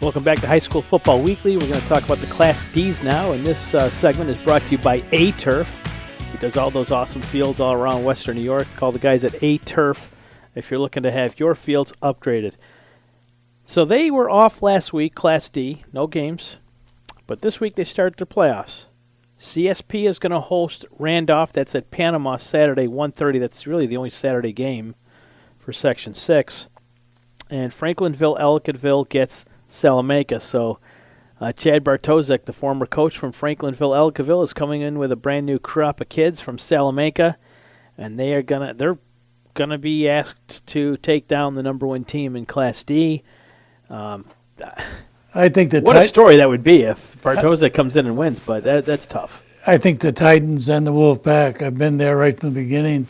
Welcome back to High School Football Weekly. We're going to talk about the Class Ds now, and this segment is brought to you by A-Turf. He does all those awesome fields all around Western New York. Call the guys at A-Turf if you're looking to have your fields upgraded. So they were off last week, Class D, no games, but this week they started their playoffs. CSP is going to host Randolph. That's at Panama Saturday, 1:30. That's really the only Saturday game for Section 6. And Franklinville-Ellicottville gets Salamanca. So Chad Bartosek, the former coach from Franklinville-Ellicottville, is coming in with a brand new crop of kids from Salamanca, and they're gonna be asked to take down the number one team in Class D. I think what a story that would be if Bartosek comes in and wins, but that's tough. I think the Titans and the Wolf Pack. I've been there right from the beginning.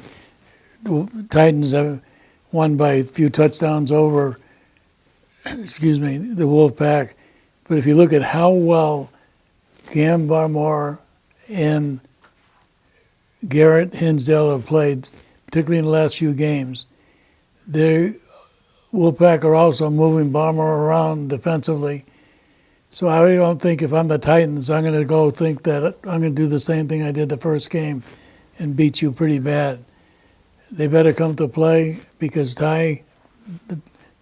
The Titans have won by a few touchdowns over the Wolf Pack. But if you look at how well Cam Barmore and Garrett Hinsdale have played, particularly in the last few games, the Wolf Pack are also moving Barmore around defensively. So I don't think if I'm the Titans, I'm going to go think that I'm going to do the same thing I did the first game and beat you pretty bad. They better come to play because they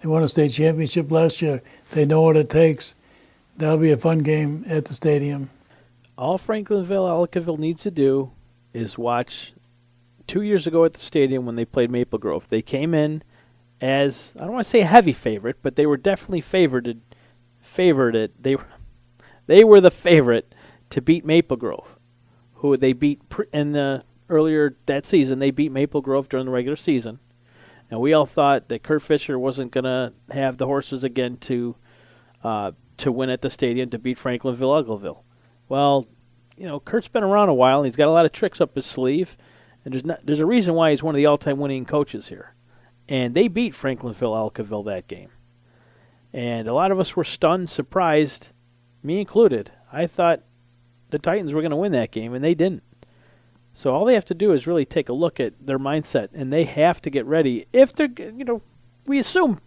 won a state championship last year. They know what it takes. That'll be a fun game at the stadium. All Franklinville-Ellicottville needs to do is watch 2 years ago at the stadium when they played Maple Grove. They came in as, I don't want to say a heavy favorite, but they were definitely favored. They were the favorite to beat Maple Grove, who they beat earlier that season. They beat Maple Grove during the regular season. And we all thought that Kurt Fisher wasn't going to have the horses again to win at the stadium to beat Franklinville-Ellicottville. Well, Kurt's been around a while, and he's got a lot of tricks up his sleeve. And there's a reason why he's one of the all-time winning coaches here. And they beat Franklinville-Ellicottville that game. And a lot of us were stunned, surprised, me included. I thought the Titans were going to win that game, and they didn't. So all they have to do is really take a look at their mindset, and they have to get ready. If they're, we assume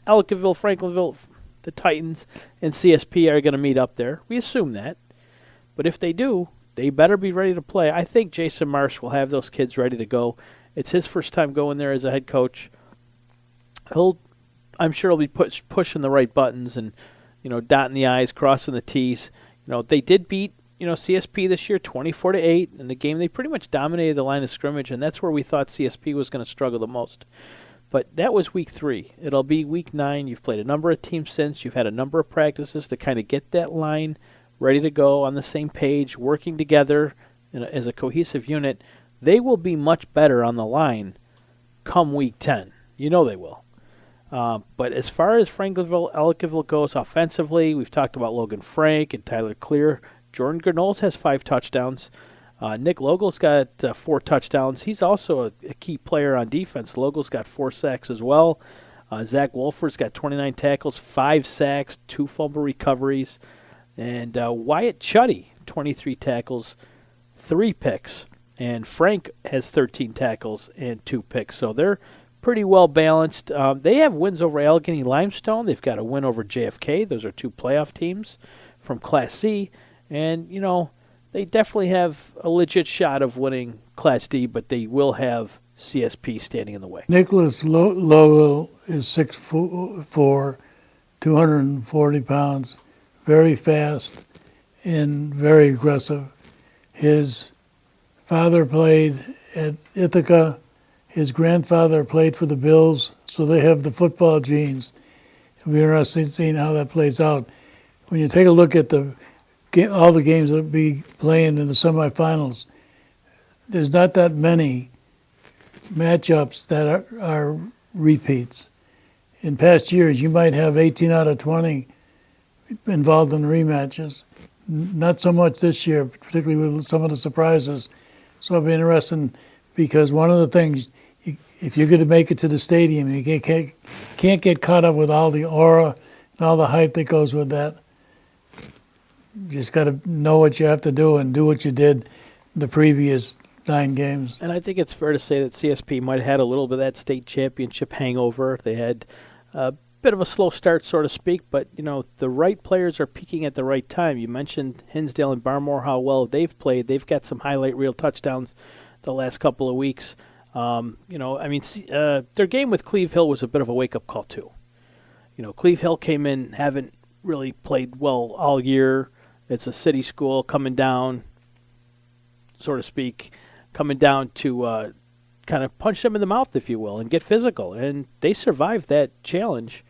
Ellicottville, Franklinville, the Titans, and CSP are going to meet up there. We assume that. But if they do, they better be ready to play. I think Jason Marsh will have those kids ready to go. It's his first time going there as a head coach. I'm sure he'll be pushing the right buttons and, dotting the I's, crossing the T's. They did beat, CSP this year 24-8 in the game. They pretty much dominated the line of scrimmage, and that's where we thought CSP was going to struggle the most. But that was week 3. It'll be week 9. You've played a number of teams since. You've had a number of practices to kind of get that line ready to go on the same page, working together as a cohesive unit. They will be much better on the line come week 10. They will. But as far as Franklinville-Ellicottville goes offensively, we've talked about Logan Frank and Tyler Clear. Jordan Gernolz has 5 touchdowns. Nick Logel's got 4 touchdowns. He's also a key player on defense. Logel's got 4 sacks as well. Zach Wolford's got 29 tackles, 5 sacks, 2 fumble recoveries. And Wyatt Chuddy, 23 tackles, 3 picks. And Frank has 13 tackles and 2 picks. So they're pretty well balanced. They have wins over Allegheny Limestone. They've got a win over JFK. Those are 2 playoff teams from Class C. And, they definitely have a legit shot of winning Class D, but they will have CSP standing in the way. Nicholas Lowell is 6'4", 240 pounds, very fast and very aggressive. His father played at Ithaca. His grandfather played for the Bills, so they have the football genes. It'll be interesting seeing how that plays out. When you take a look at all the games that will be playing in the semifinals, there's not that many matchups that are repeats. In past years, you might have 18 out of 20 involved in rematches. Not so much this year, particularly with some of the surprises. So it'll be interesting because one of the things, if you're going to make it to the stadium, you can't get caught up with all the aura and all the hype that goes with that. You just got to know what you have to do and do what you did the previous 9 games. And I think it's fair to say that CSP might have had a little bit of that state championship hangover. They had bit of a slow start, so to speak, but the right players are peaking at the right time. You mentioned Hinsdale and Barmore, how well they've played. They've got some highlight reel touchdowns the last couple of weeks. Their game with Cleve Hill was a bit of a wake-up call too. Cleve Hill came in, haven't really played well all year. It's a city school coming down, so to speak, coming down to kind of punch them in the mouth, if you will, and get physical. And they survived that challenge,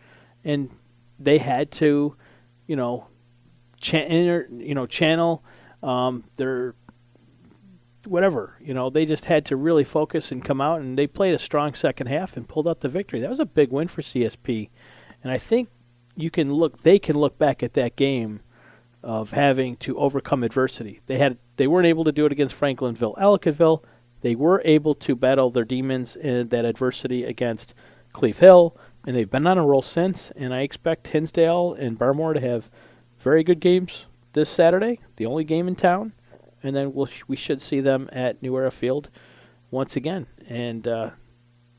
and they had to, channel their whatever. They just had to really focus and come out, and they played a strong second half and pulled out the victory. That was a big win for CSP, and I think they can look back at that game of having to overcome adversity. They weren't able to do it against Franklinville, Ellicottville. They were able to battle their demons in that adversity against Cleve Hill, and they've been on a roll since. And I expect Hinsdale and Barmore to have very good games this Saturday, the only game in town, and then we should see them at New Era Field once again. And